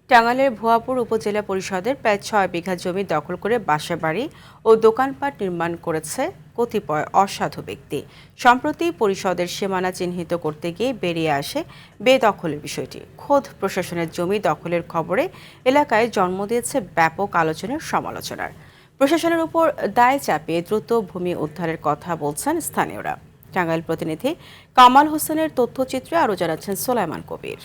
টাঙ্গাইলের ভুয়াপুর উপজেলা পরিষদের প্রায় ৬ বিঘা জমি দখল করে বাসাবাড়ি ও দোকানপাট নির্মাণ করেছে কতিপয় অসাধু ব্যক্তি। সম্প্রতি পরিষদের সীমানা চিহ্নিত করতে গিয়ে বেরিয়ে আসে বেদখলের বিষয়টি। খোদ প্রশাসনের জমি দখলের খবরে এলাকায় জন্ম দিয়েছে ব্যাপক আলোচনার সমালোচনার। প্রশাসনের উপর দায় চাপিয়ে দ্রুত ভূমি উদ্ধারের কথা বলছেন স্থানীয়রা। টাঙ্গাইল প্রতিনিধি কামাল হোসেনের তথ্যচিত্রে আরও জানাচ্ছেন সোলাইমান কবির।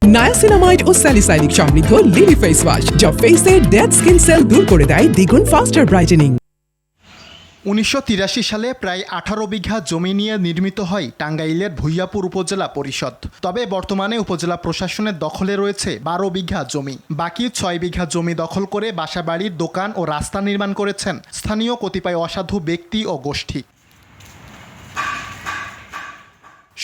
নায়াসিনামাইড ও স্যালিসাইলিক সমৃদ্ধ লিলি ফেস ওয়াশ যা ফেসের ডেড স্কিন সেল দূর করে দেয় দ্বিগুণ ফাস্টার ব্রাইটেনিং। ১৯৮৩ সালে প্রায় ১৮ বিঘা জমি নিয়ে নির্মিত হয় টাঙ্গাইলের ভুইয়াপুর উপজেলা পরিষদ। তবে বর্তমানে উপজেলা প্রশাসনের দখলে রয়েছে ১২ বিঘা জমি। বাকি ৬ বিঘা জমি দখল করে বাসাবাড়ির, দোকান ও রাস্তা নির্মাণ করেছেন স্থানীয় কতিপয় অসাধু ব্যক্তি ও গোষ্ঠী।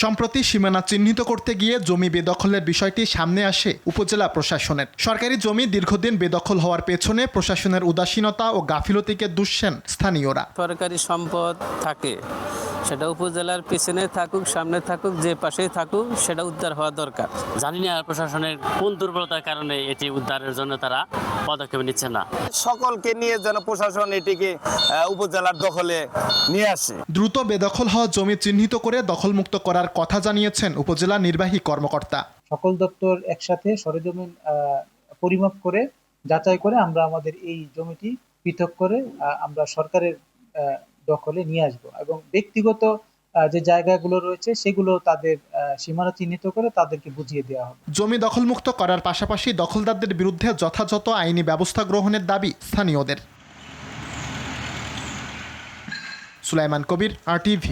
সম্প্রতি সীমানা চিহ্নিত করতে গিয়ে জমি বেদখলের বিষয়টি সামনে আসে উপজেলা প্রশাসনের। সরকারি জমি দীর্ঘদিন বেদখল হওয়ার পেছনে প্রশাসনের উদাসীনতা ও গাফিলতিকে দুষছেন স্থানীয়রা। সরকারি সম্পদ থাকে, সেটা উপজেলার পিছনে থাকুক, সামনে থাকুক, যে পাশেই থাকুক, সেটা উদ্ধার হওয়া দরকার। জানি না প্রশাসনের কোন দুর্বলতার কারণে এটি উদ্ধারের জন্য তারা পদক্ষেপ নিচ্ছে না। সকলকে নিয়ে যেন প্রশাসন এটিকে উপজেলার দখলে নিয়ে আসে। দ্রুত বেদখল হওয়া জমি চিহ্নিত করে দখলমুক্ত করার কথা জানিয়েছেন উপজেলা নির্বাহী কর্মকর্তা। সকল দপ্তর একসাথে সরেজমিন পরিমাপ করে যাচাই করে আমরা আমাদের এই জমিটি পৃথক করে আমরা সরকারের দখলে নিয়ে আসব এবং ব্যক্তিগত যে জায়গাগুলো রয়েছে সেগুলো তাদের সীমানা চিহ্নিত করে তাদেরকে বুঝিয়ে দেওয়া হবে। জমি দখলমুক্ত করার পাশাপাশি দখলদারদের বিরুদ্ধে যথাযথ আইনি ব্যবস্থা গ্রহণের দাবি স্থানীয়দের। সুলাইমান কবির, RTV।